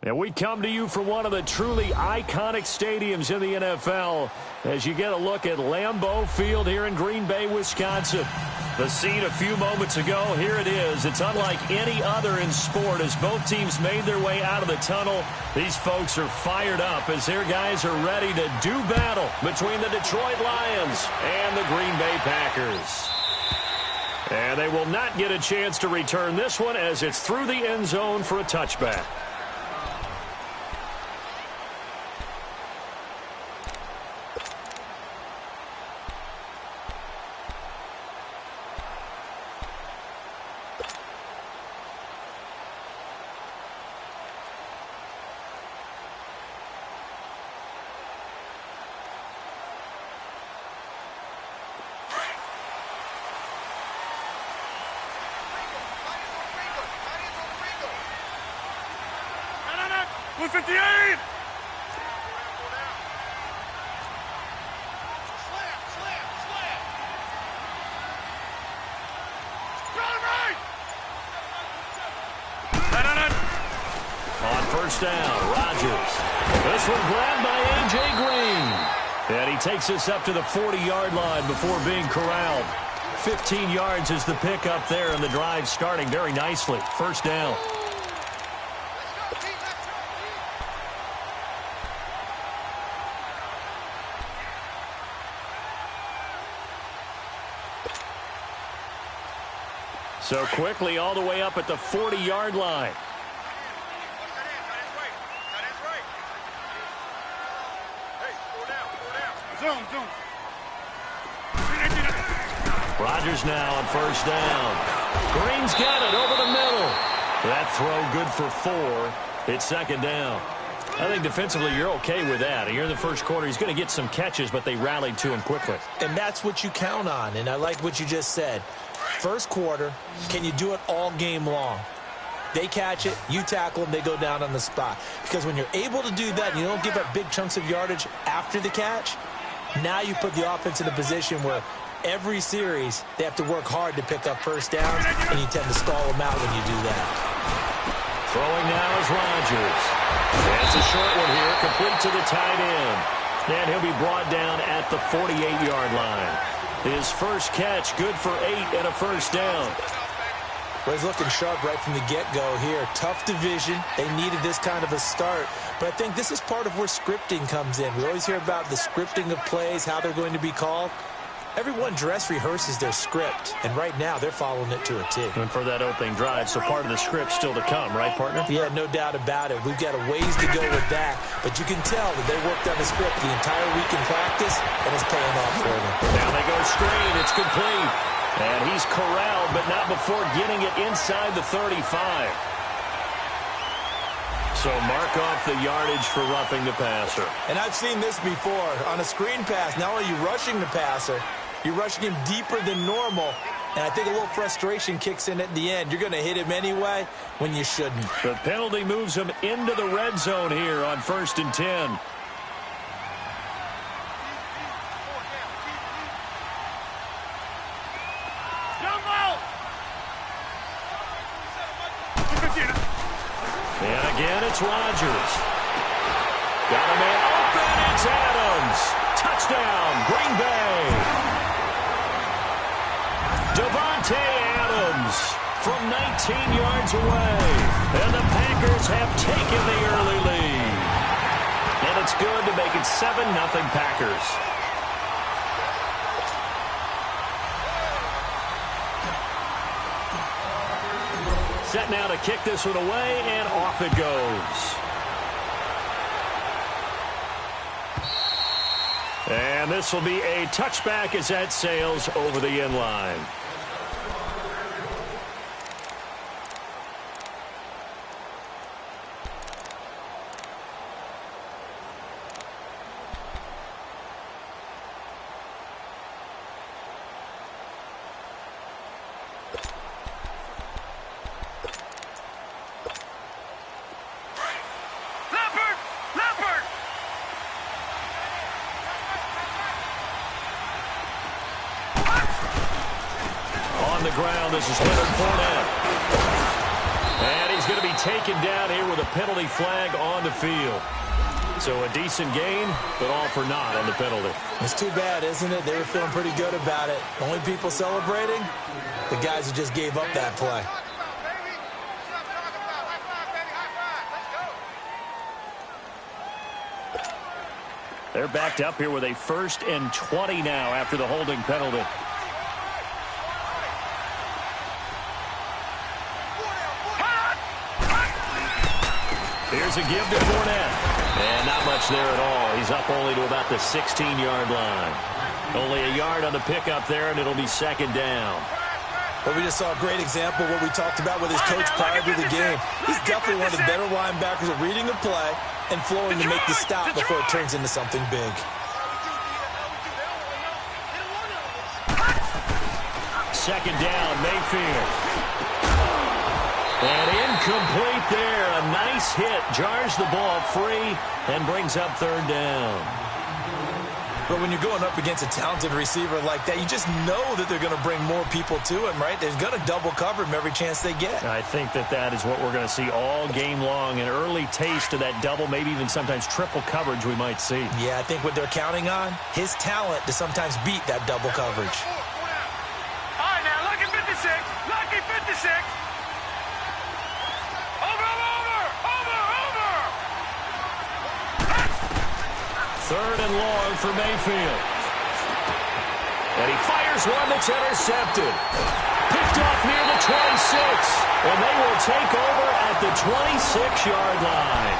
And we come to you from one of the truly iconic stadiums in the NFL as you get a look at Lambeau Field here in Green Bay, Wisconsin. The scene a few moments ago, here it is. It's unlike any other in sport as both teams made their way out of the tunnel. These folks are fired up as their guys are ready to do battle between the Detroit Lions and the Green Bay Packers. And they will not get a chance to return this one as it's through the end zone for a touchback. First down, Rodgers. This one grabbed by A.J. Green. And he takes us up to the 40-yard line before being corralled. 15 yards is the pickup there, and the drive starting very nicely. First down. So quickly all the way up at the 40-yard line. Rodgers now on first down. Green's got it over the middle. That throw good for 4. It's second down. I think defensively you're okay with that. Here in the first quarter, he's going to get some catches, but they rallied to him quickly. And that's what you count on, and I like what you just said. First quarter, can you do it all game long? They catch it, you tackle them, they go down on the spot. Because when you're able to do that and you don't give up big chunks of yardage after the catch, now you put the offense in a position where every series they have to work hard to pick up first downs, and you tend to stall them out when you do that. Throwing now is Rodgers. That's a short one here, complete to the tight end. And he'll be brought down at the 48-yard line. His first catch, good for 8 and a first down. Well, he's looking sharp right from the get-go here. Tough division. They needed this kind of a start. But I think this is part of where scripting comes in. We always hear about the scripting of plays, how they're going to be called. Everyone dress rehearses their script, and right now they're following it to a T. And for that opening drive, so part of the script still to come, right, partner? Yeah, no doubt about it. We've got a ways to go with that, but you can tell that they worked on the script the entire week in practice, and it's paying off for them. Now they go screen. It's complete. And he's corralled, but not before getting it inside the 35. So mark off the yardage for roughing the passer. And I've seen this before. On a screen pass, not only are you rushing the passer, you're rushing him deeper than normal. And I think a little frustration kicks in at the end. You're going to hit him anyway when you shouldn't. The penalty moves him into the red zone here on 1st and 10. And again, it's Rodgers. Got a man open. It's Adams. Touchdown, Green Bay. Davante Adams from 19 yards away. And the Packers have taken the early lead. And it's good to make it 7-0 Packers. Set now to kick this one away, and off it goes. And this will be a touchback as that sails over the end line. This is Leonard Fournette. And he's going to be taken down here with a penalty flag on the field. So a decent gain, but all for naught on the penalty. It's too bad, isn't it? They were feeling pretty good about it. Only people celebrating, the guys who just gave up that play. They're backed up here with a 1st and 20 now after the holding penalty. Here's a give to Fournette. And not much there at all. He's up only to about the 16-yard line. Only a yard on the pickup there, and it'll be 2nd down. But we just saw a great example of what we talked about with his coach prior to the game. He's definitely one of the better linebackers at reading a play and flowing to make the stop before it turns into something big. 2nd down, Mayfield. And incomplete there. A nice hit. Jars the ball free and brings up 3rd down. But when you're going up against a talented receiver like that, you just know that they're going to bring more people to him, right? They're going to double cover him every chance they get. I think that is what we're going to see all game long. An early taste of that double, maybe even sometimes triple coverage we might see. Yeah, I think what they're counting on, his talent to sometimes beat that double coverage. All right, now, lucky 56. Lucky 56. Over. 3rd and long for Mayfield. And he fires one that's intercepted. Picked off near the 26. And they will take over at the 26-yard line.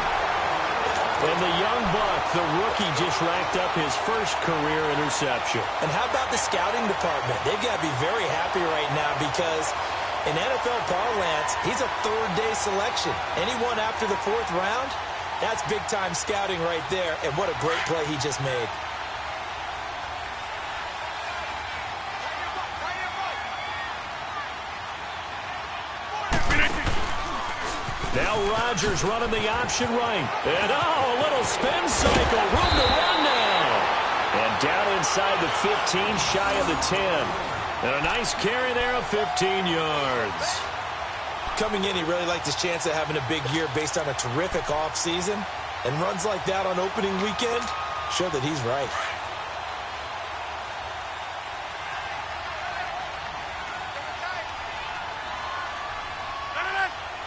And the young buck, the rookie, just racked up his 1st career interception. And how about the scouting department? They've got to be very happy right now because in NFL parlance, he's a 3rd-day selection. Anyone after the 4th round, that's big-time scouting right there, and what a great play he just made. Now Rodgers running the option right. And, a little spin cycle. Room to run now. And down inside the 15, shy of the 10. And a nice carry there of 15 yards. Coming in, he really liked his chance of having a big year based on a terrific offseason. And runs like that on opening weekend show that he's right.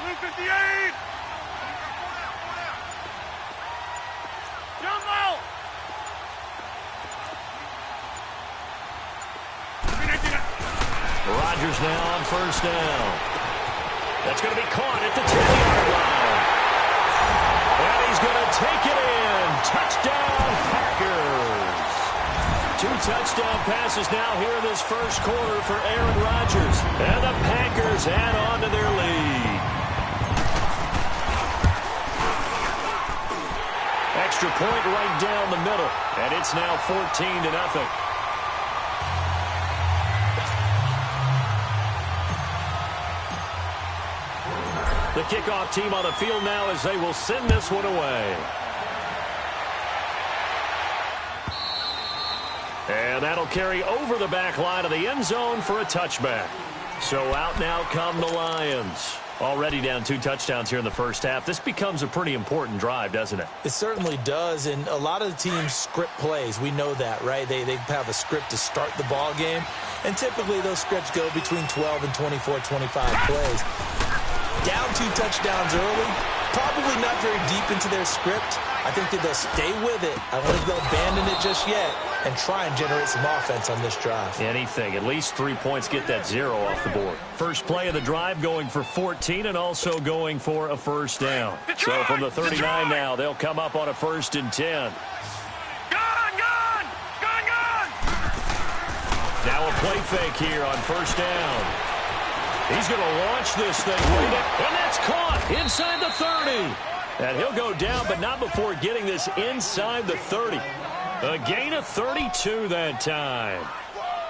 Blue 58. Jump out. Rodgers now on 1st down. That's going to be caught at the 10-yard line. And he's going to take it in. Touchdown, Packers. 2 touchdown passes now here in this 1st quarter for Aaron Rodgers. And the Packers add on to their lead. Extra point right down the middle. And it's now 14-0. The kickoff team on the field now as they will send this one away. And that'll carry over the back line of the end zone for a touchback. So out now come the Lions. Already down 2 touchdowns here in the 1st half. This becomes a pretty important drive, doesn't it? It certainly does, and a lot of the teams script plays. We know that, right? They have a script to start the ball game, and typically those scripts go between 12 and 24, 25 plays. Down 2 touchdowns early, probably not very deep into their script. I think that they'll stay with it. I don't think they'll abandon it just yet and try and generate some offense on this drive. Anything. At least 3 points, get that 0 off the board. First play of the drive going for 14 and also going for a 1st down. So from the 39 now, they'll come up on a 1st and 10. Gone! Now a play fake here on 1st down. He's going to launch this thing. And that's caught inside the 30. And he'll go down, but not before getting this inside the 30. A gain of 32 that time.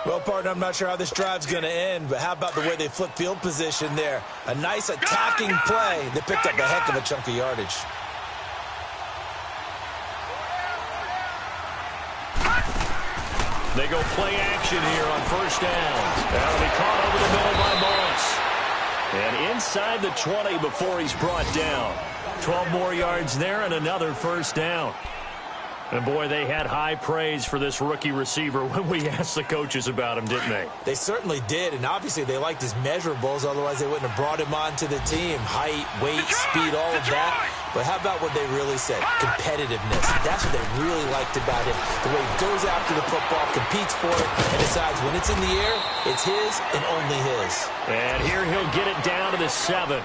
Well, partner, I'm not sure how this drive's going to end, but how about the way they flip field position there? A nice attacking play that picked up a heck of a chunk of yardage. They go play action here on 1st down. That'll be caught over the middle by Moss. And inside the 20 before he's brought down. 12 more yards there and another first down. And, boy, they had high praise for this rookie receiver when we asked the coaches about him, didn't they? They certainly did, and obviously they liked his measurables. Otherwise, they wouldn't have brought him onto the team. Height, weight, speed, all of that. But how about what they really said? Competitiveness. That's what they really liked about him. The way he goes after the football, competes for it, and decides when it's in the air, it's his and only his. And here he'll get it down to the 7.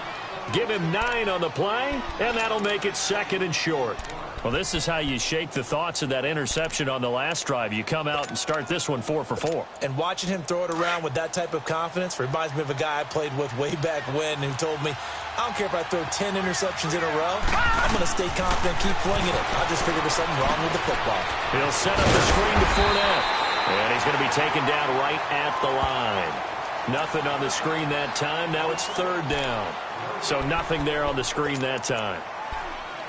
Give him 9 on the play, and that'll make it second and short. Well, this is how you shake the thoughts of that interception on the last drive. You come out and start this one 4 for 4. And watching him throw it around with that type of confidence reminds me of a guy I played with way back when who told me, I don't care if I throw 10 interceptions in a row. I'm going to stay confident, keep flinging it. I just figured there's something wrong with the football. He'll set up the screen to Fournette. And he's going to be taken down right at the line. Nothing on the screen that time. Now it's third down. So nothing there on the screen that time.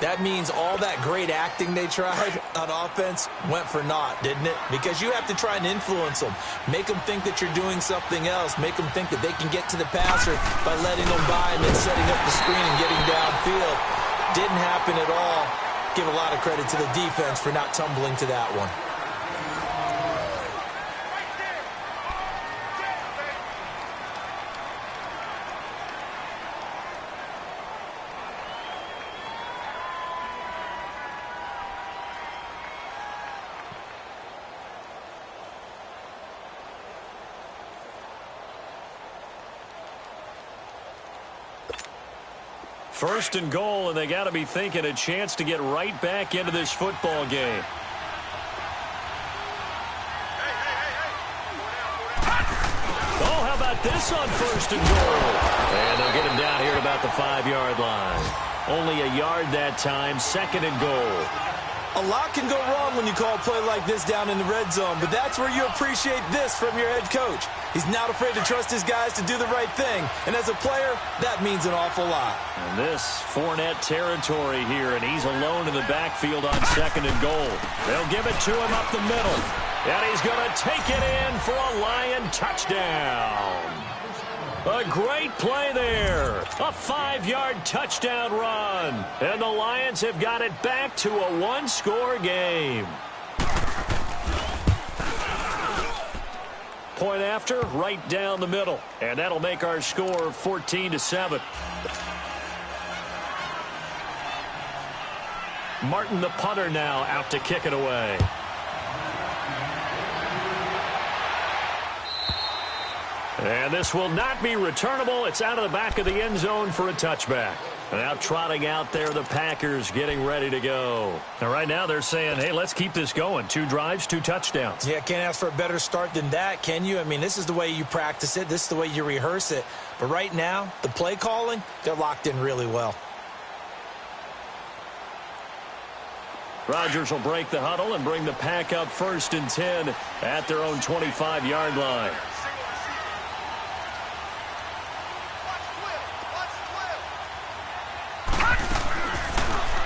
That means all that great acting they tried on offense went for naught, didn't it? Because you have to try and influence them. Make them think that you're doing something else. Make them think that they can get to the passer by letting them by and then setting up the screen and getting downfield. Didn't happen at all. Give a lot of credit to the defense for not tumbling to that one. First and goal, and they got to be thinking a chance to get right back into this football game. Oh, how about this on first and goal? And they'll get him down here at about the 5-yard line. Only a yard that time, second and goal. A lot can go wrong when you call a play like this down in the red zone, but that's where you appreciate this from your head coach. He's not afraid to trust his guys to do the right thing, and as a player, that means an awful lot. And this Fournette territory here, and he's alone in the backfield on second and goal. They'll give it to him up the middle, and he's going to take it in for a Lion touchdown. A great play there. A 5-yard touchdown run. And the Lions have got it back to a one-score game. Point after, right down the middle. And that'll make our score 14-7. Martin, the punter, now out to kick it away. And this will not be returnable. It's out of the back of the end zone for a touchback. And now trotting out there, the Packers getting ready to go. And right now they're saying, hey, let's keep this going. 2 drives, 2 touchdowns. Yeah, can't ask for a better start than that, can you? I mean, this is the way you practice it. This is the way you rehearse it. But right now, the play calling, they're locked in really well. Rodgers will break the huddle and bring the Pack up first and 10 at their own 25-yard line.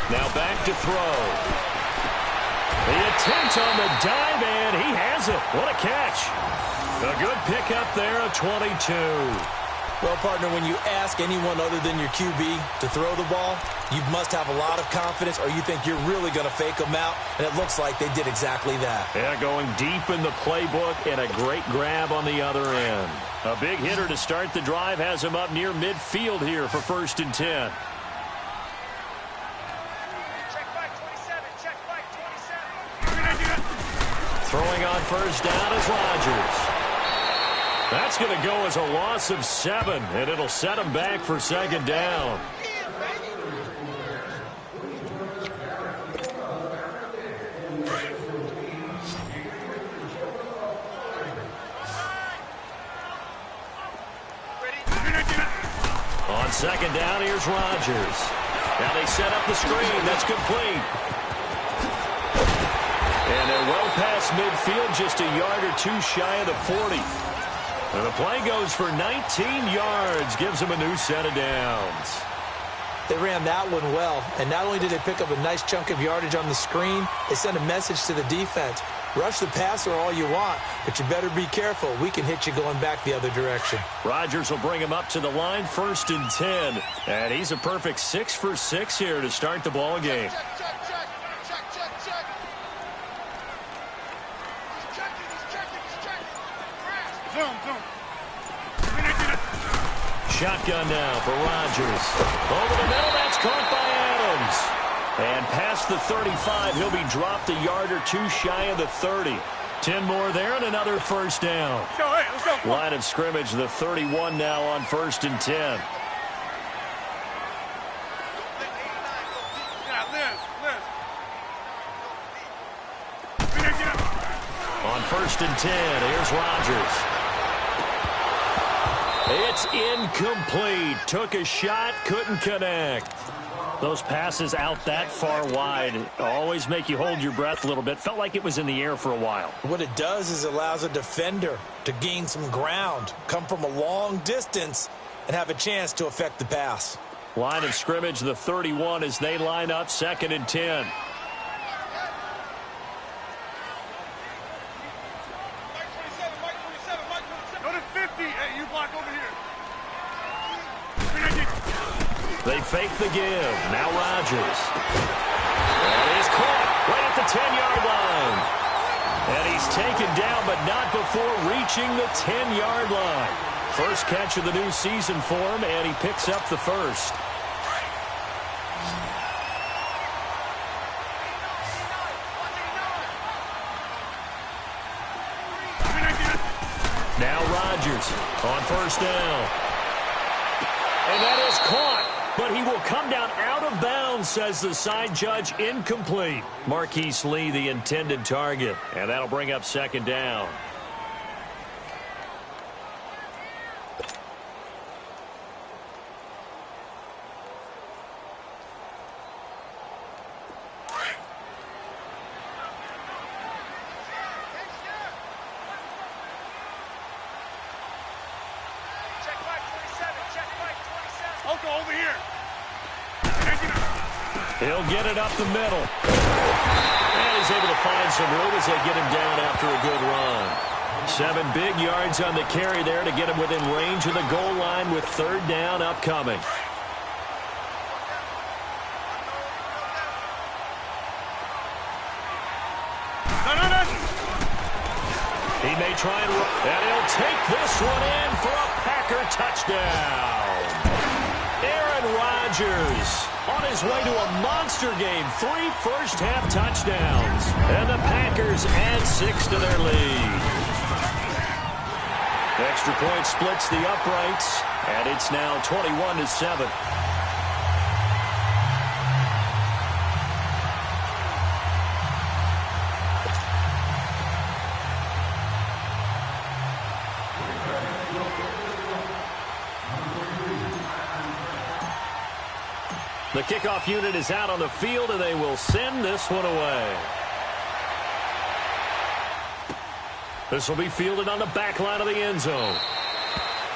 Now back to throw. The attempt on the dive, and he has it. What a catch. A good pickup there, a 22. Well, partner, when you ask anyone other than your QB to throw the ball, you must have a lot of confidence or you think you're really going to fake them out, and it looks like they did exactly that. Yeah, going deep in the playbook and a great grab on the other end. A big hitter to start the drive has him up near midfield here for first and 10. Throwing on first down is Rodgers. That's going to go as a loss of 7, and it'll set him back for second down. On second down, here's Rodgers. Now they set up the screen. That's complete. And they're well past midfield, just a yard or 2 shy of the 40. And the play goes for 19 yards, gives them a new set of downs. They ran that one well, and not only did they pick up a nice chunk of yardage on the screen, they sent a message to the defense. Rush the passer all you want, but you better be careful. We can hit you going back the other direction. Rodgers will bring him up to the line, 1st and 10. And he's a perfect 6 for 6 here to start the ball game. Shotgun now for Rodgers. Over the middle, that's caught by Adams. And past the 35, he'll be dropped a yard or two shy of the 30. 10 more there and another first down. Line of scrimmage, the 31 now on 1st and 10. On 1st and 10, here's Rodgers. It's incomplete. Took a shot, couldn't connect. Those passes out that far wide always make you hold your breath a little bit. Felt like it was in the air for a while. What it does is allows a defender to gain some ground, come from a long distance, and have a chance to affect the pass. Line of scrimmage, the 31 as they line up, 2nd and 10. They fake the give. Now Rodgers. That is caught right at the 10-yard line. And he's taken down, but not before reaching the 10-yard line. First catch of the new season for him, and he picks up the first. Now Rodgers on 1st down. And that is caught. But he will come down out of bounds, says the side judge. Incomplete. Marquise Lee, the intended target. And that'll bring up 2nd down. He'll get it up the middle. And he's able to find some room as they get him down after a good run. 7 big yards on the carry there to get him within range of the goal line with 3rd down upcoming. He may try and he'll take this one in for a Packer touchdown. Aaron Rodgers on his way to a monster game. 3 first-half touchdowns. And the Packers add 6 to their lead. Extra point splits the uprights, and it's now 21-7. The kickoff unit is out on the field, and they will send this one away. This will be fielded on the back line of the end zone.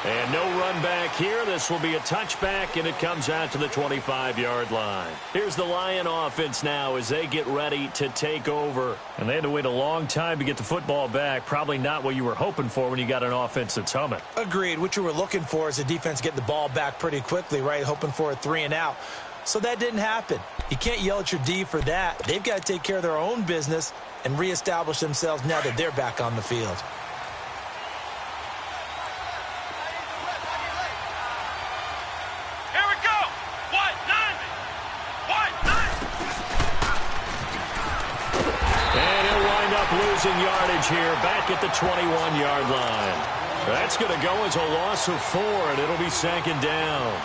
And no run back here. This will be a touchback, and it comes out to the 25-yard line. Here's the Lion offense now as they get ready to take over. And they had to wait a long time to get the football back. Probably not what you were hoping for when you got an offense that's humming. Agreed. What you were looking for is the defense getting the ball back pretty quickly, right? Hoping for a 3 and out. So that didn't happen. You can't yell at your D for that. They've got to take care of their own business and reestablish themselves now that they're back on the field. Here we go. What? 90. What? 90. And he'll wind up losing yardage here back at the 21-yard line. That's going to go as a loss of 4, and it'll be 2nd down.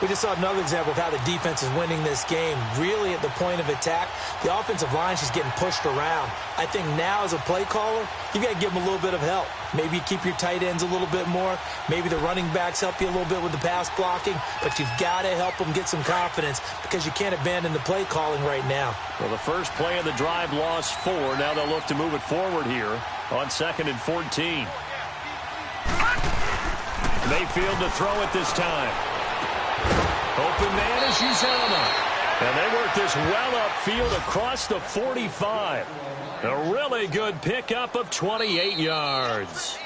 We just saw another example of how the defense is winning this game. Really at the point of attack, the offensive line is just getting pushed around. I think now as a play caller, you've got to give them a little bit of help. Maybe you keep your tight ends a little bit more. Maybe the running backs help you a little bit with the pass blocking. But you've got to help them get some confidence because you can't abandon the play calling right now. Well, the first play of the drive lost 4. Now they'll look to move it forward here on 2nd and 14. Mayfield to throw it this time. Open man is Uzama. And they work this well upfield across the 45. A really good pickup of 28 yards.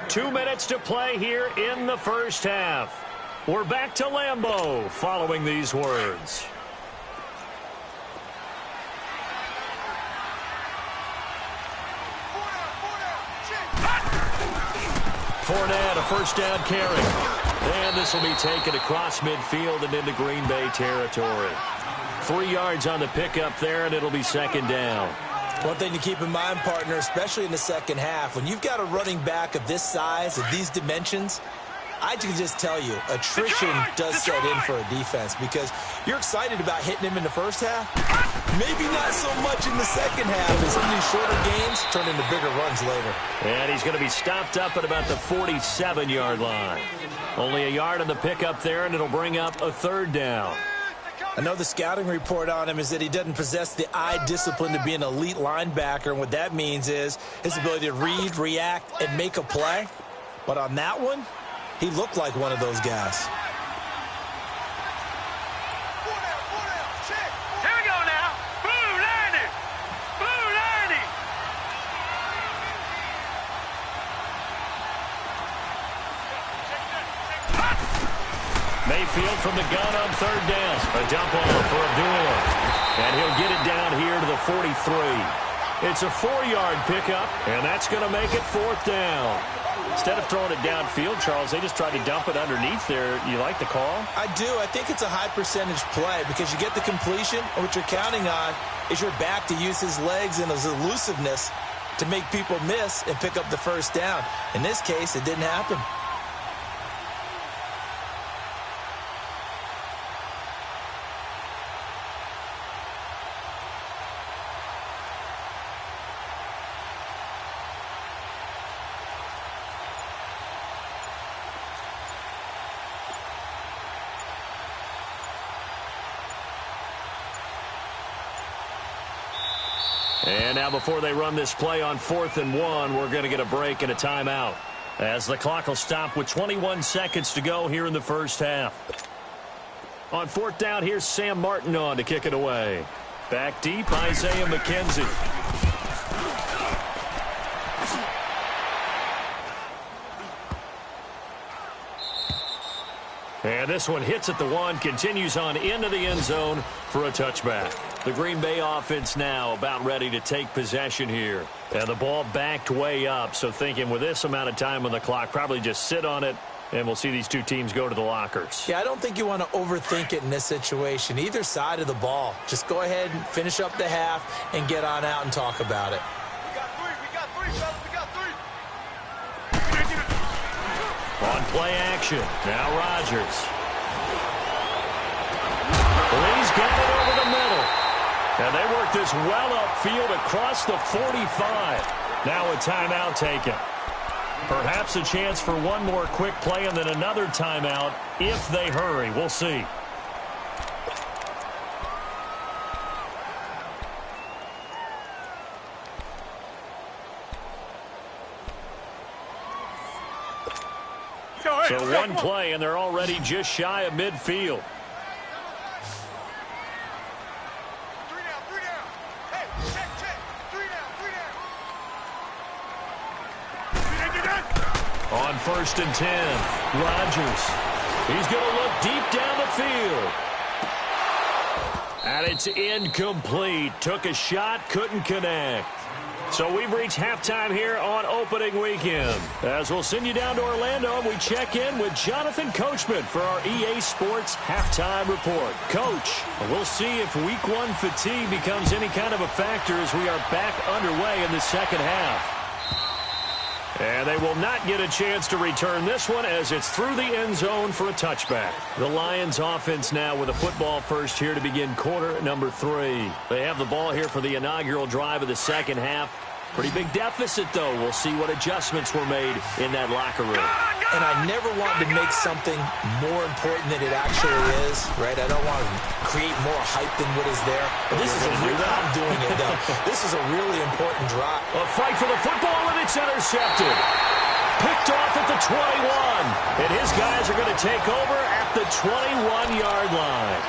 2 minutes to play here in the first half. We're back to Lambeau following these words. Fournette, a first down carry. And this will be taken across midfield and into Green Bay territory. 3 yards on the pickup there, and it'll be second down. One thing to keep in mind, partner, especially in the second half, when you've got a running back of this size, of these dimensions, I can just tell you, attrition does set in for a defense because you're excited about hitting him in the first half. Maybe not so much in the second half as some of these shorter gains turn into bigger runs later. And he's going to be stopped up at about the 47-yard line. Only a yard on the pickup there, and it'll bring up a third down. I know the scouting report on him is that he doesn't possess the eye discipline to be an elite linebacker, and what that means is his ability to read, react, and make a play. But on that one, he looked like one of those guys. Here we go now. Blue landing. Blue landing. Mayfield from the gun on third down. A dump off for Abdullah. And he'll get it down here to the 43. It's a 4-yard pickup, and that's going to make it fourth down. Instead of throwing it downfield, Charles, they just tried to dump it underneath there. You like the call? I do. I think it's a high-percentage play because you get the completion, and what you're counting on is your back to use his legs and his elusiveness to make people miss and pick up the first down. In this case, it didn't happen. And now before they run this play on 4th and 1, we're going to get a break and a timeout as the clock will stop with 21 seconds to go here in the first half. On 4th down, here's Sam Martin on to kick it away. Back deep, Isaiah McKenzie. And this one hits at the 1, continues on into the end zone for a touchback. The Green Bay offense now about ready to take possession here. And the ball backed way up, so thinking with this amount of time on the clock, probably just sit on it, and we'll see these two teams go to the lockers. Yeah, I don't think you want to overthink it in this situation. Either side of the ball. Just go ahead and finish up the half and get on out and talk about it. We got three, fellas, we got three. On play action, now Rodgers. He's got it over the middle. And they work this well upfield across the 45. Now a timeout taken. Perhaps a chance for one more quick play and then another timeout if they hurry. We'll see. So one play, and they're already just shy of midfield. Three down. Hey, check. Three down. On 1st and 10, Rodgers. He's going to look deep down the field. And it's incomplete. Took a shot, couldn't connect. So we've reached halftime here on opening weekend. As we'll send you down to Orlando, and we check in with Jonathan Coachman for our EA Sports Halftime Report. Coach, we'll see if Week 1 fatigue becomes any kind of a factor as we are back underway in the second half. And they will not get a chance to return this one as it's through the end zone for a touchback. The Lions offense now with a football first here to begin quarter number 3. They have the ball here for the inaugural drive of the second half. Pretty big deficit, though. We'll see what adjustments were made in that locker room. And I never wanted to make something more important than it actually is, right? I don't want to create more hype than what is there. But this is I'm doing it, though. This is a really important drop. A fight for the football, and it's intercepted. Picked off at the 21. And his guys are going to take over at the 21-yard line.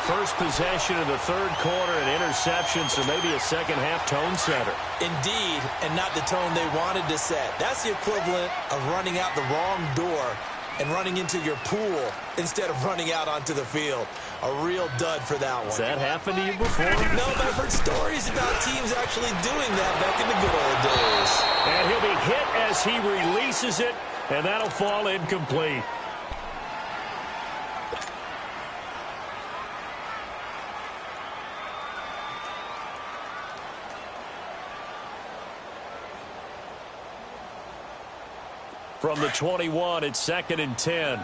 First possession of the third quarter, an interception, so maybe a second-half tone setter. Indeed, and not the tone they wanted to set. That's the equivalent of running out the wrong door and running into your pool instead of running out onto the field. A real dud for that one. Has that happened to you before? No, but I've heard stories about teams actually doing that back in the good old days. And he'll be hit as he releases it, and that'll fall incomplete. From the 21, it's 2nd and 10.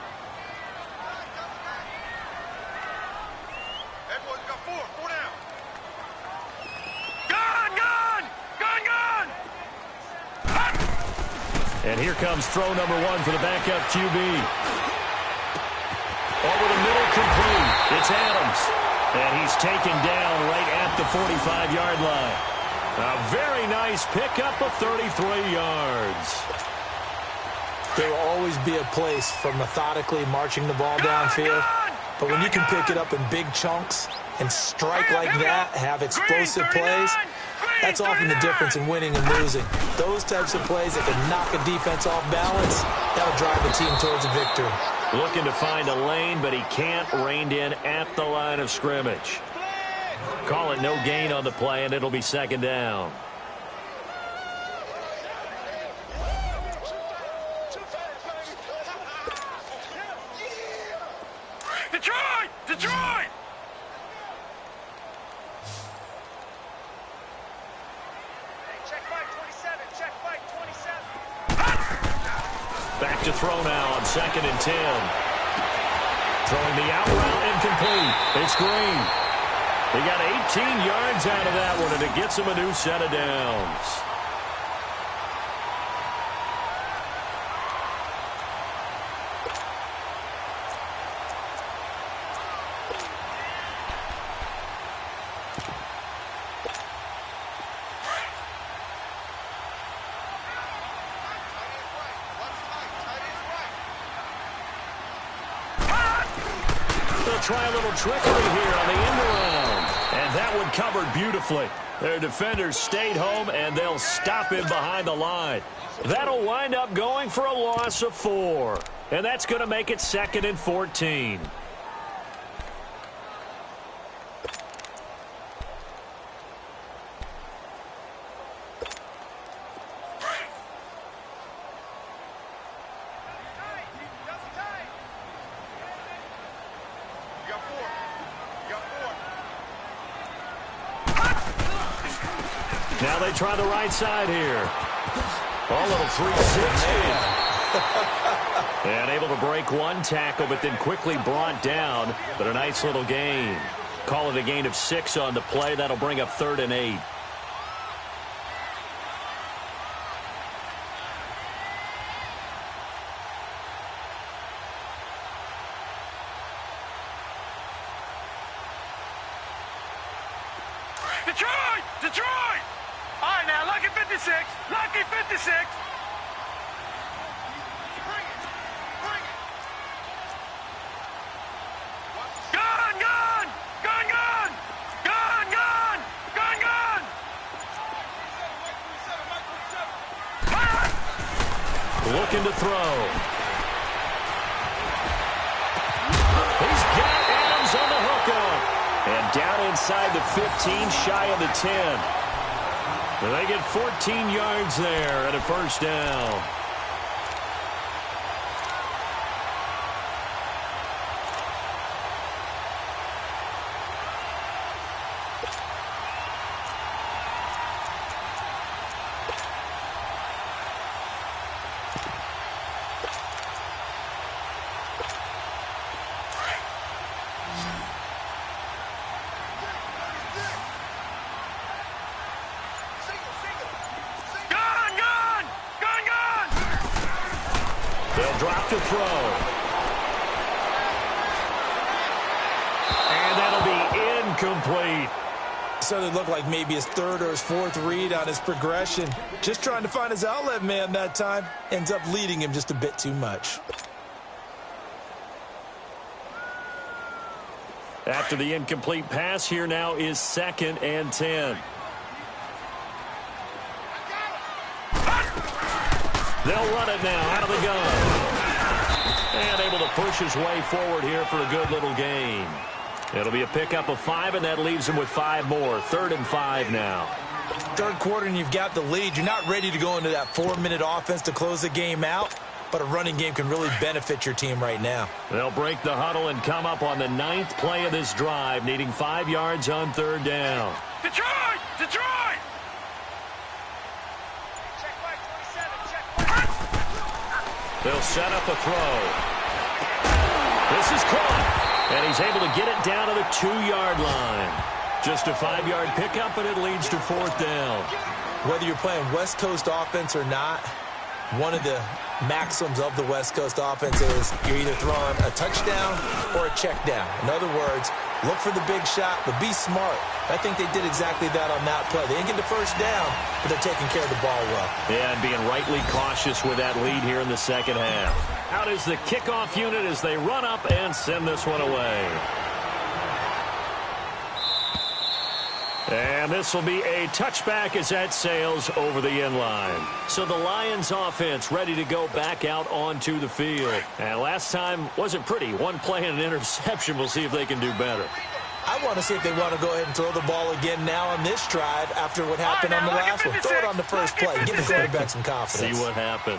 And here comes throw number 1 for the backup QB. Over the middle, complete. It's Adams. And he's taken down right at the 45-yard line. A very nice pickup of 33 yards. There will always be a place for methodically marching the ball downfield. But when you can pick it up in big chunks and strike like that, have explosive plays, that's often the difference in winning and losing. Those types of plays that can knock a defense off balance, that'll drive the team towards a victory. Looking to find a lane, but he can't, reined in at the line of scrimmage. Call it no gain on the play, and it'll be 2nd down. Detroit! Back to throw now on 2nd and 10. Throwing the out route, incomplete. It's Green. He got 18 yards out of that one, and it gets him a new set of downs. Try a little trickery here on the end around. And that one covered beautifully. Their defenders stayed home, and they'll stop him behind the line. That'll wind up going for a loss of 4. And that's going to make it 2nd and 14. Now they try the right side here. A little 360. And able to break one tackle, but then quickly brought down. But a nice little gain. Call it a gain of 6 on the play. That'll bring up 3rd and 8. Detroit! All right, now, lucky 56. Lucky 56. Bring it. Gun! Looking to throw. He's got Adams on the hookup. And down inside the 15, shy of the 10. And they get 14 yards there and a first down. Drop to throw. And that'll be incomplete. necessarily look like maybe his third or his fourth read on his progression. Just trying to find his outlet man that time. Ends up leading him just a bit too much. After the incomplete pass, here now is 2nd and 10. They'll run it now out of the gun. And able to push his way forward here for a good little gain. It'll be a pickup of 5, and that leaves him with 5 more. 3rd and 5 now. Third quarter, and you've got the lead. You're not ready to go into that 4-minute offense to close the game out, but a running game can really benefit your team right now. They'll break the huddle and come up on the 9th play of this drive, needing 5 yards on 3rd down. Detroit! Detroit! They'll set up a throw. This is caught, and he's able to get it down to the 2-yard line. Just a 5-yard pickup, and it leads to 4th down. Whether you're playing West Coast offense or not, one of the maxims of the West Coast offense is you're either throwing a touchdown or a check down. In other words, look for the big shot, but be smart. I think they did exactly that on that play. They didn't get the first down, but they're taking care of the ball well. Yeah, and being rightly cautious with that lead here in the second half. Out is the kickoff unit as they run up and send this one away. And this will be a touchback as that sails over the end line. So the Lions offense ready to go back out onto the field. And last time wasn't pretty. One play and an interception. We'll see if they can do better. I want to see if they want to go ahead and throw the ball again now on this drive after what happened on the last one. Throw it on the first play. Give the quarterback some confidence. See what happens.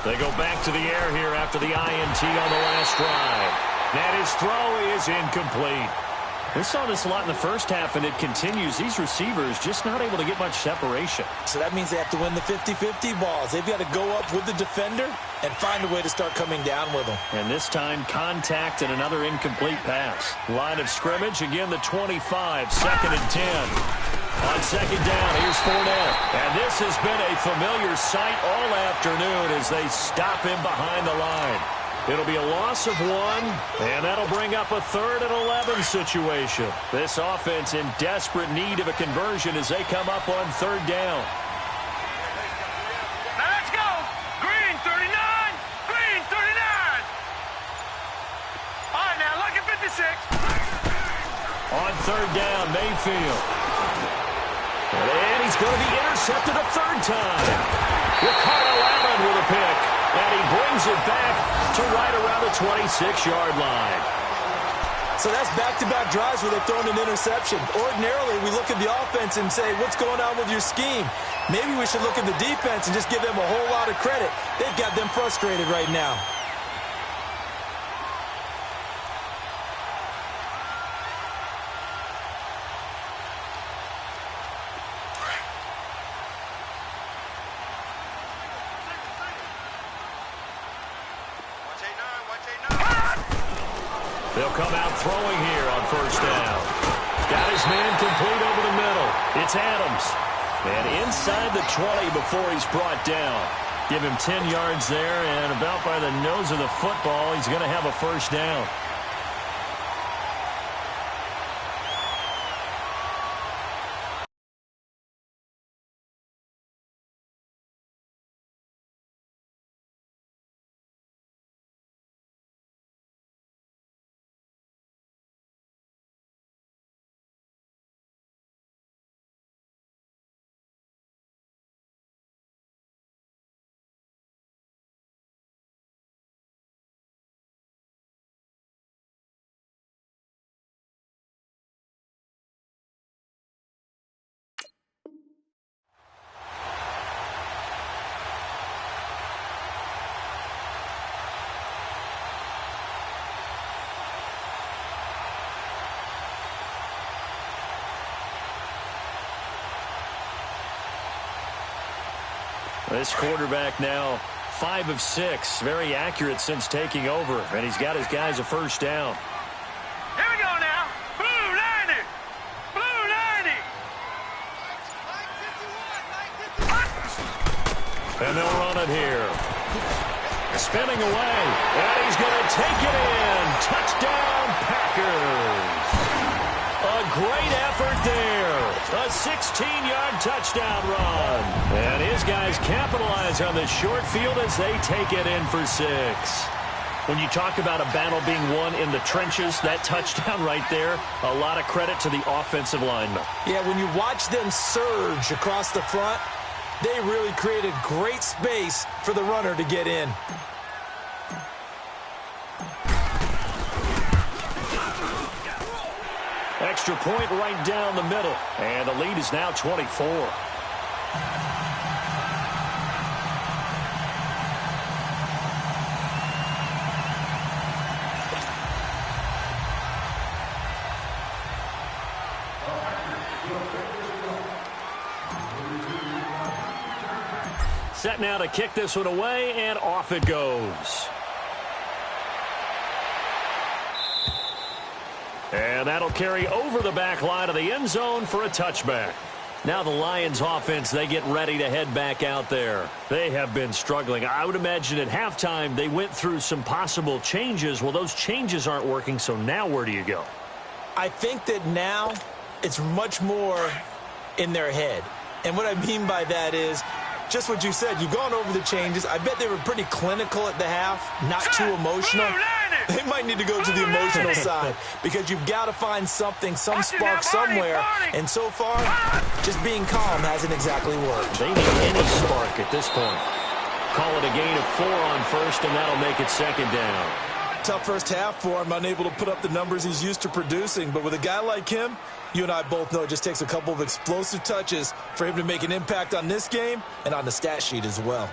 They go back to the air here after the INT on the last drive. And his throw is incomplete. We saw this a lot in the first half, and it continues. These receivers just not able to get much separation. So that means they have to win the 50-50 balls. They've got to go up with the defender and find a way to start coming down with them. And this time, contact and another incomplete pass. Line of scrimmage, again, the 25, 2nd and 10. On 2nd down, here's Fournette. And this has been a familiar sight all afternoon as they stop him behind the line. It'll be a loss of 1, and that'll bring up a 3rd and 11 situation. This offense in desperate need of a conversion as they come up on 3rd down. Now let's go! Green 39! Green 39! All right, now look at 56. On 3rd down, Mayfield. And he's going to be intercepted a 3rd time. Ricardo Allen with a pick. And he brings it back to right around the 26-yard line. So that's back-to-back drives where they've thrown an interception. Ordinarily, we look at the offense and say, what's going on with your scheme? Maybe we should look at the defense and just give them a whole lot of credit. They've got them frustrated right now. They'll come out throwing here on 1st down. Got his man complete over the middle. It's Adams. And inside the 20 before he's brought down. Give him 10 yards there, and about by the nose of the football, he's going to have a 1st down. This quarterback now 5 of 6. Very accurate since taking over. And he's got his guys a 1st down. Here we go now. Blue 90. Blue 90. And they'll run it here. Spinning away. And he's going to take it in. Touchdown, Packers. great effort there. A 16-yard touchdown run. And his guys capitalize on this short field as they take it in for 6. When you talk about a battle being won in the trenches, that touchdown right there, a lot of credit to the offensive linemen. Yeah, when you watch them surge across the front, they really created great space for the runner to get in. Extra point right down the middle. And the lead is now 24. Set now to kick this one away, and off it goes. And that'll carry over the back line of the end zone for a touchback. Now the Lions offense, they get ready to head back out there. They have been struggling. I would imagine at halftime they went through some possible changes. Well, those changes aren't working, so now where do you go? I think that now it's much more in their head. And what I mean by that is just what you said. You've gone over the changes. I bet they were pretty clinical at the half, not too emotional. They might need to go to the emotional side because you've got to find something, some spark somewhere. And so far, just being calm hasn't exactly worked. They need any spark at this point. Call it a gain of 4 on first, and that'll make it second down. Tough first half for him, unable to put up the numbers he's used to producing. But with a guy like him, you and I both know it just takes a couple of explosive touches for him to make an impact on this game and on the stat sheet as well.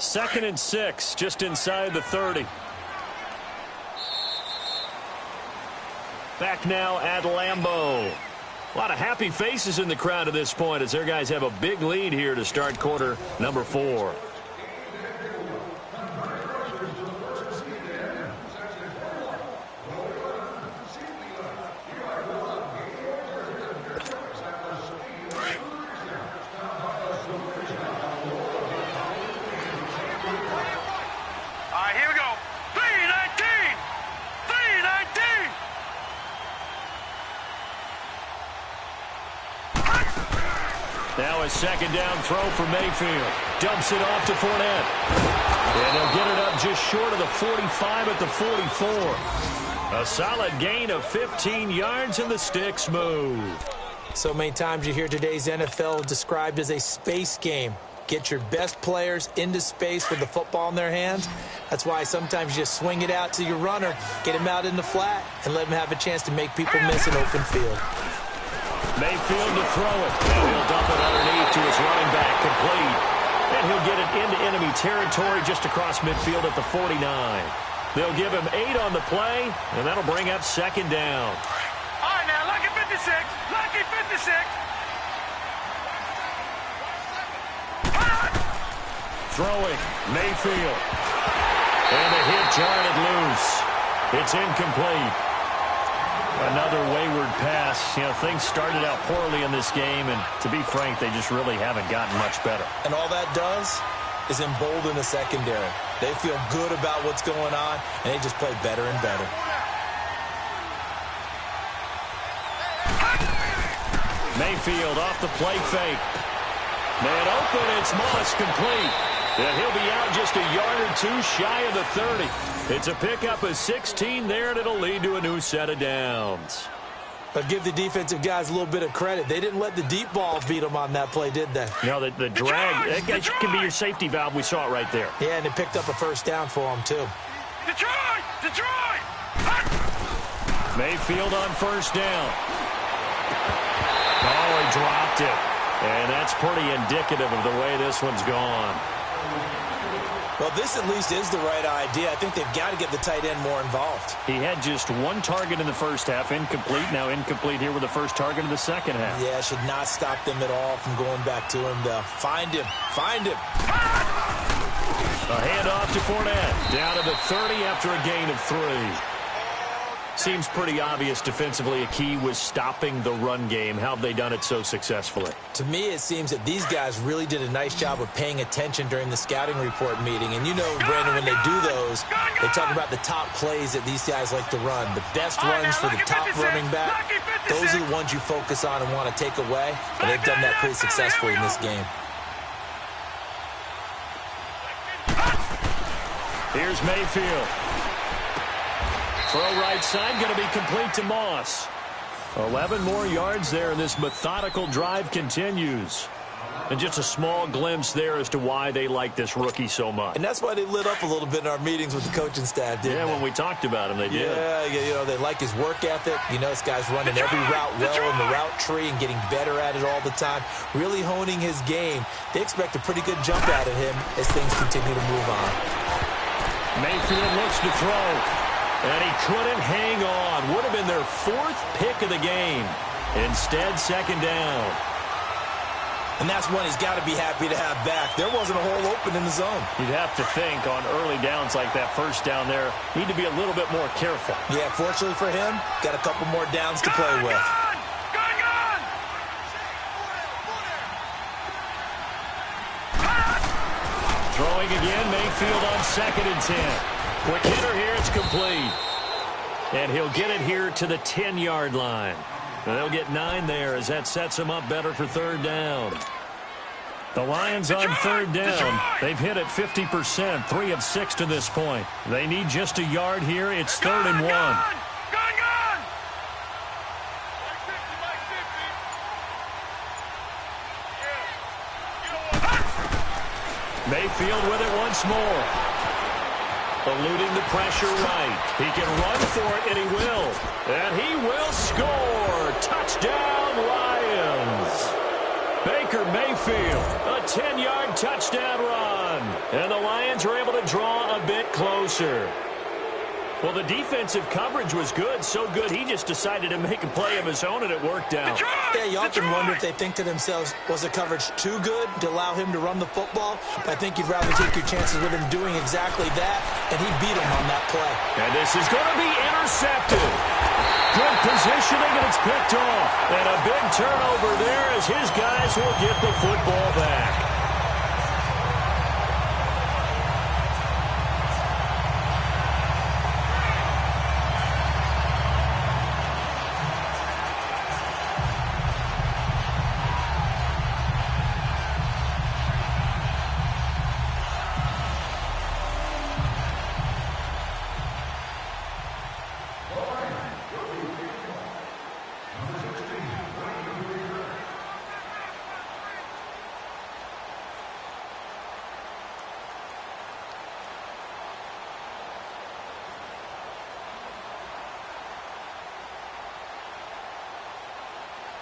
Second and 6, just inside the 30. Back now at Lambeau. A lot of happy faces in the crowd at this point as their guys have a big lead here to start quarter number 4. Now a second down throw for Mayfield. Dumps it off to Fournette. And he'll get it up just short of the 45 at the 44. A solid gain of 15 yards and the sticks move. So many times you hear today's NFL described as a space game. Get your best players into space with the football in their hands. That's why sometimes you just swing it out to your runner, get him out in the flat, and let him have a chance to make people miss an open field. Mayfield to throw it. And he'll dump it underneath to his running back, complete. And he'll get it into enemy territory just across midfield at the 49. They'll give him 8 on the play, and that'll bring up second down. All right, now, lucky 56. Lucky 56. Throwing, Mayfield. And the hit jarred it loose. It's incomplete. Another wayward pass. You know, things started out poorly in this game, and to be frank, they just really haven't gotten much better. And all that does is embolden the secondary. They feel good about what's going on, and they just play better and better. Mayfield off the play fake. Man open, it's Moss, complete. And he'll be out just a yard or 2 shy of the 30. It's a pickup of 16 there, and it'll lead to a new set of downs. But give the defensive guys a little bit of credit. They didn't let the deep ball beat them on that play, did they? No, the drag, that can be your safety valve. We saw it right there. Yeah, and they picked up a first down for them, too. Detroit! Detroit! Mayfield on first down. Oh, he dropped it. And that's pretty indicative of the way this one's gone. Well, this at least is the right idea. I think they've got to get the tight end more involved. He had just 1 target in the first half, incomplete. Now incomplete here with the first target of the second half. Yeah, should not stop them at all from going back to him, though. Find him. Find him. A handoff to Fournette. Down to the 30 after a gain of 3. Seems pretty obvious defensively a key was stopping the run game. How have they done it so successfully? To me, it seems that these guys really did a nice job of paying attention during the scouting report meeting. And you know, Brandon, when they do those, they talk about the top plays that these guys like to run. The best runs for the top running back, those are the ones you focus on and want to take away. And they've done that pretty successfully in this game. Here's Mayfield. Throw right side, going to be complete to Moss. 11 more yards there, and this methodical drive continues. And just a small glimpse there as to why they like this rookie so much. And that's why they lit up a little bit in our meetings with the coaching staff, didn't they? When we talked about him, they did. Yeah, you know, they like his work ethic. You know, this guy's running every route well in the route tree and getting better at it all the time, really honing his game. They expect a pretty good jump out of him as things continue to move on. Mayfield looks to throw, and he couldn't hang on. Would have been their 4th pick of the game. Instead, second down. And that's one he's got to be happy to have back. There wasn't a hole open in the zone. You'd have to think on early downs like that first down there, need to be a little bit more careful. Yeah, fortunately for him, got a couple more downs to play with. Throwing again, Mayfield on 2nd and 10. Quick hitter here, it's complete. And he'll get it here to the 10-yard line. And they'll get 9 there as that sets them up better for 3rd down. The Lions on 3rd down. They've hit it 50%, 3 of 6 to this point. They need just a yard here. It's 3rd and 1. Mayfield with it once more. Eluding the pressure right. He can run for it, and he will. And he will score. Touchdown, Lions. Baker Mayfield, a 10-yard touchdown run. And the Lions are able to draw a bit closer. Well, the defensive coverage was good, so good he just decided to make a play of his own, and it worked out. Yeah, you often wonder if they think to themselves, was the coverage too good to allow him to run the football? But I think you'd rather take your chances with him doing exactly that, and he beat him on that play. And this is going to be intercepted. Good positioning, and it's picked off. And a big turnover there as his guys will get the football back.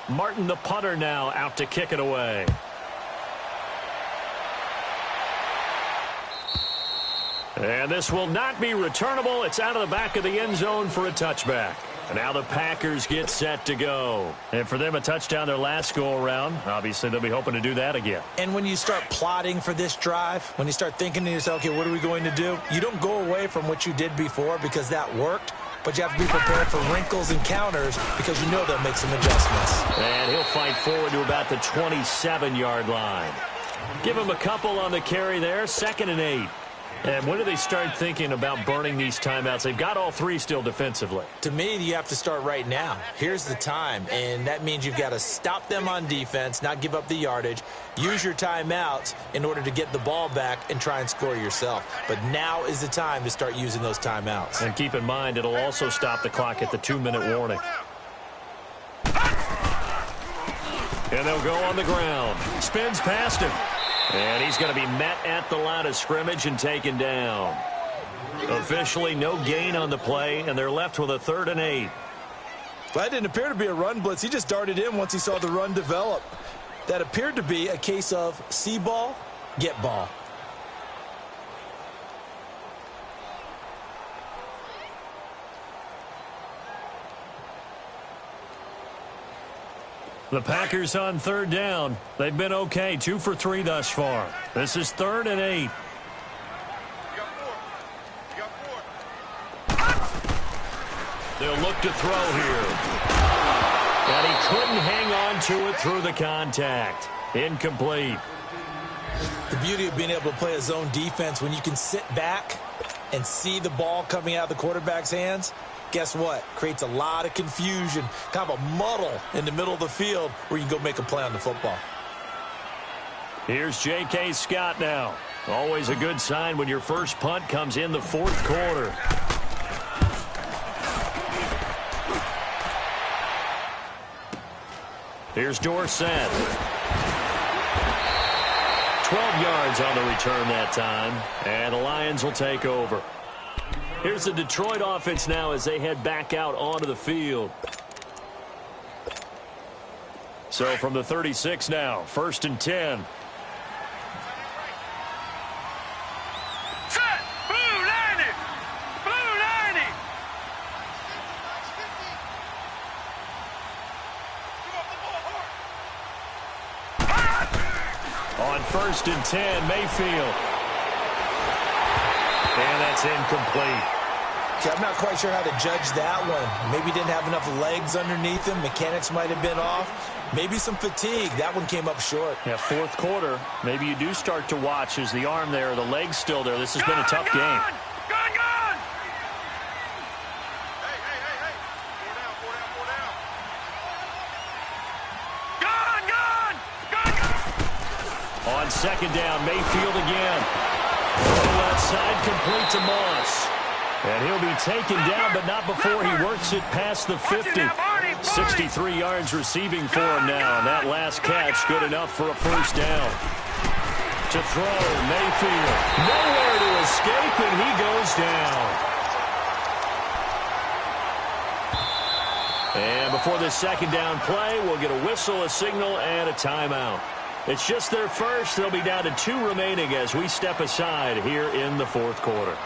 Martin, the punter, now out to kick it away. And this will not be returnable. It's out of the back of the end zone for a touchback. And now the Packers get set to go. And for them, a touchdown their last go-around. Obviously, they'll be hoping to do that again. And when you start plotting for this drive, when you start thinking to yourself, okay, what are we going to do? You don't go away from what you did before because that worked. But you have to be prepared for wrinkles and counters because you know they'll make some adjustments. And he'll fight forward to about the 27-yard line. Give him a couple on the carry there, 2nd and 8. And when do they start thinking about burning these timeouts? They've got all 3 still defensively. To me, you have to start right now. Here's the time, and that means you've got to stop them on defense, not give up the yardage, use your timeouts in order to get the ball back and try and score yourself. But now is the time to start using those timeouts. And keep in mind, it'll also stop the clock at the 2-minute warning. And they'll go on the ground. Spins past him. And he's going to be met at the line of scrimmage and taken down. Officially, no gain on the play, and they're left with a 3rd and 8. Well, that didn't appear to be a run blitz. He just darted in once he saw the run develop. That appeared to be a case of see ball, get ball. The Packers on 3rd down. They've been okay, 2 for 3 thus far. This is 3rd and 8. They'll look to throw here. And he couldn't hang on to it through the contact. Incomplete. The beauty of being able to play a zone defense when you can sit back and see the ball coming out of the quarterback's hands, guess what? Creates a lot of confusion, kind of a muddle in the middle of the field where you can go make a play on the football. Here's J.K. Scott now. Always a good sign when your first punt comes in the fourth quarter. Here's Dorsett. 12 yards on the return that time, and the Lions will take over. Here's the Detroit offense now as they head back out onto the field. So from the 36 now, 1st and 10. On 1st and 10, Mayfield. And that's incomplete. Okay, I'm not quite sure how to judge that one. Maybe didn't have enough legs underneath him. Mechanics might have been off. Maybe some fatigue. That one came up short. Yeah, fourth quarter. Maybe you do start to watch as the arm there, the leg's still there. This has been a tough game. On 2nd down, Mayfield again. Outside, complete to Moss. And he'll be taken down, but not before he works it past the 50. 63 yards receiving for him now. And that last catch, good enough for a first down. To throw, Mayfield. Nowhere to escape, and he goes down. And before this 2nd down play, we'll get a whistle, a signal, and a timeout. It's just their first. They'll be down to 2 remaining as we step aside here in the fourth quarter.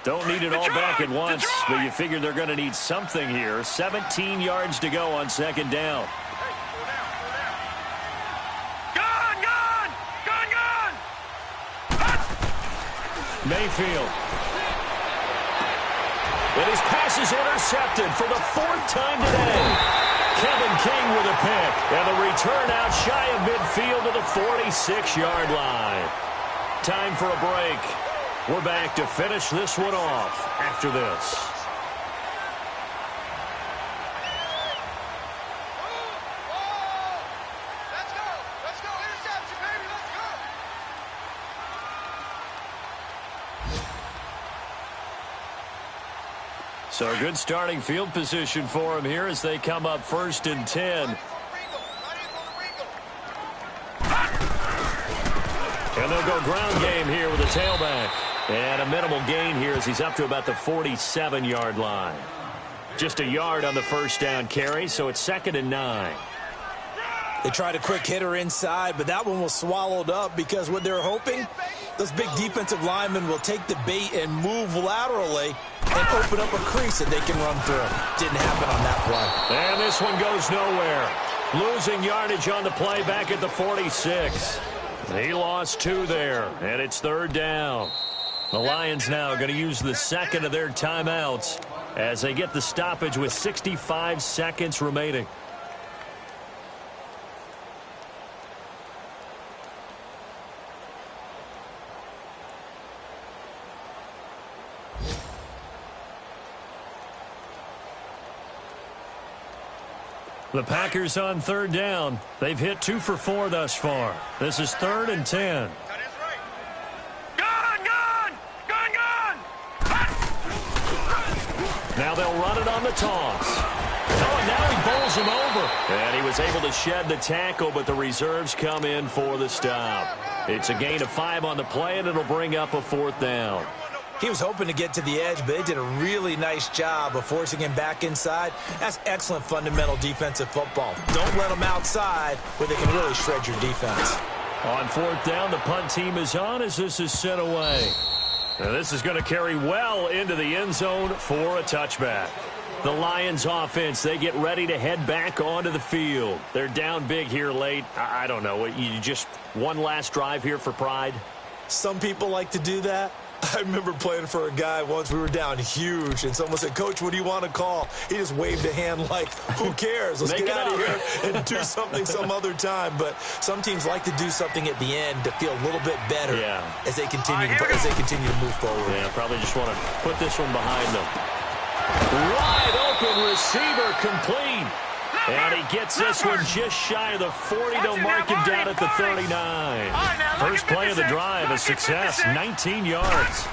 Don't need it all back at once, but you figure they're going to need something here. 17 yards to go on 2nd down. Mayfield. And his pass is intercepted for the 4th time today. Kevin King with a pick, and the return out shy of midfield to the 46-yard line. Time for a break. We're back to finish this one off after this. So a good starting field position for them here as they come up 1st and 10. And they'll go ground game here with a tailback. And a minimal gain here as he's up to about the 47-yard line. Just a yard on the first down carry, so it's 2nd and 9. They tried a quick hitter inside, but that one was swallowed up because what they're hoping, those big defensive linemen will take the bait and move laterally and open up a crease that they can run through. Didn't happen on that play. And this one goes nowhere. Losing yardage on the play back at the 46. He lost 2 there, and it's 3rd down. The Lions now going to use the 2nd of their timeouts as they get the stoppage with 65 seconds remaining. The Packers on 3rd down. They've hit 2 for 4 thus far. This is 3rd and 10. Now they'll run it on the toss. Oh, and now he bowls him over. And he was able to shed the tackle, but the reserves come in for the stop. It's a gain of 5 on the play, and it'll bring up a 4th down. He was hoping to get to the edge, but they did a really nice job of forcing him back inside. That's excellent fundamental defensive football. Don't let them outside where they can really shred your defense. On 4th down, the punt team is on as this is sent away. Now this is going to carry well into the end zone for a touchback. The Lions offense, they get ready to head back onto the field. They're down big here late. I don't know. You just one last drive here for pride? Some people like to do that. I remember playing for a guy once. We were down huge, and someone said, "Coach, what do you want to call?" He just waved a hand like, who cares? Let's get out of here and do something some other time. But some teams like to do something at the end to feel a little bit better as they continue to move forward. Yeah, probably just want to put this one behind them. Wide open receiver complete. And he gets this one just shy of the 40. They'll mark him down at the 39. First play of the drive, a success, 19 yards.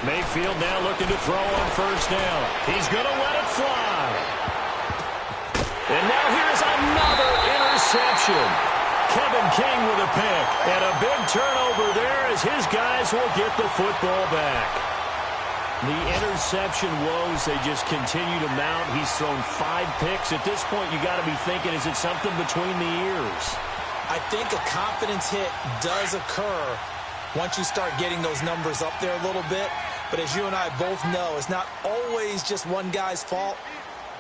Mayfield now looking to throw on first down. He's going to let it fly. And now here's another interception. Kevin King with a pick. And a big turnover there as his guys will get the football back. The interception woes, they just continue to mount. He's thrown 5 picks. At this point, you got to be thinking, is it something between the ears? I think a confidence hit does occur once you start getting those numbers up there a little bit. But as you and I both know, it's not always just one guy's fault.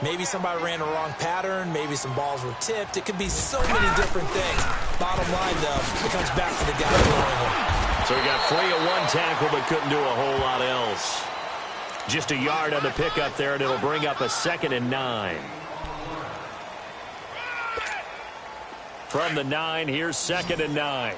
Maybe somebody ran a wrong pattern. Maybe some balls were tipped. It could be so many different things. Bottom line, though, it comes back to the guy throwing them. So he got free of 1 tackle but couldn't do a whole lot else. Just a yard on the pickup there, and it'll bring up a 2nd and 9. From the 9, here's 2nd and 9.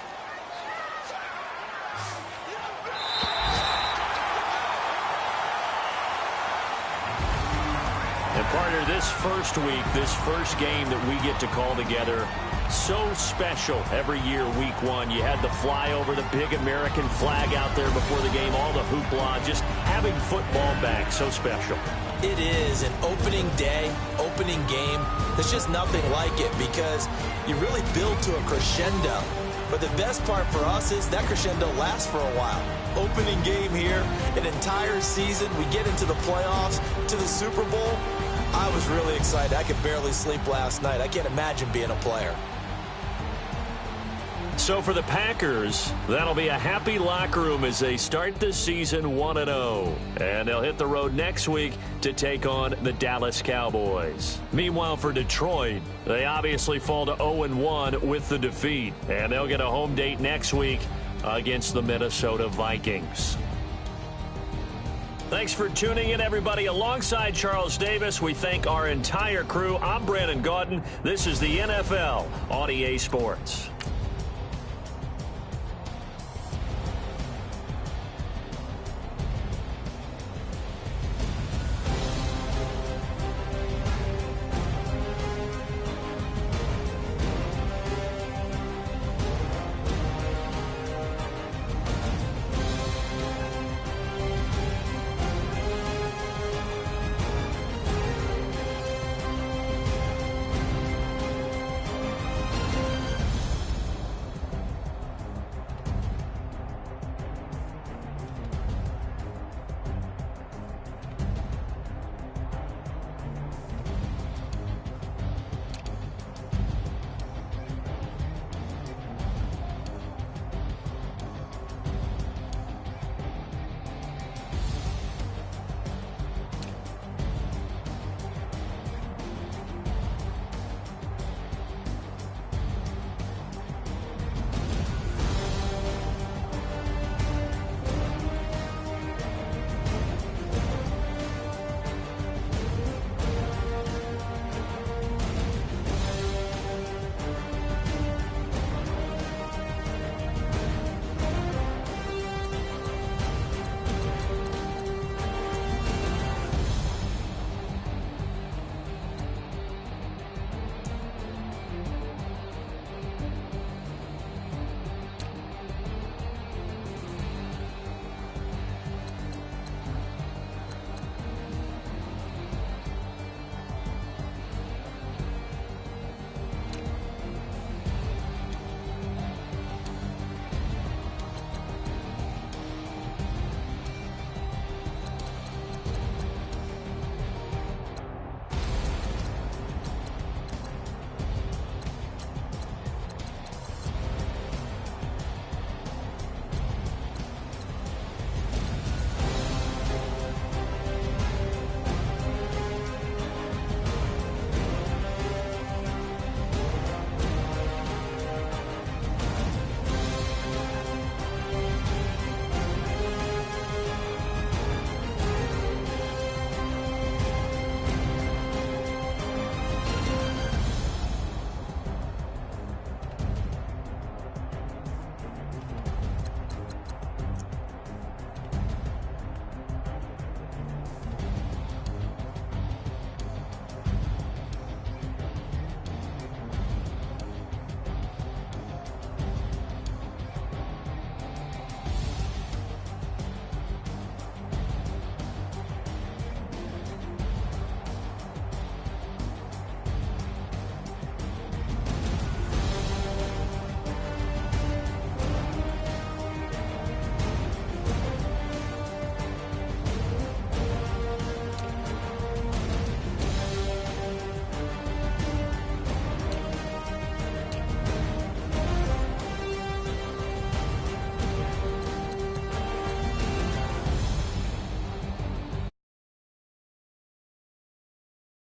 And partner, this first week, this first game that we get to call together, so special every year, week 1. You had the flyover, the big American flag out there before the game, all the hoopla, just having football back, so special. It is an opening day, opening game. There's just nothing like it because you really build to a crescendo. But the best part for us is that crescendo lasts for a while. Opening game here, an entire season. We get into the playoffs, to the Super Bowl. I was really excited. I could barely sleep last night. I can't imagine being a player. So for the Packers, that'll be a happy locker room as they start the season 1-0. And they'll hit the road next week to take on the Dallas Cowboys. Meanwhile, for Detroit, they obviously fall to 0-1 with the defeat. And they'll get a home date next week against the Minnesota Vikings. Thanks for tuning in, everybody. Alongside Charles Davis, we thank our entire crew. I'm Brandon Gaudin. This is the NFL on EA Sports.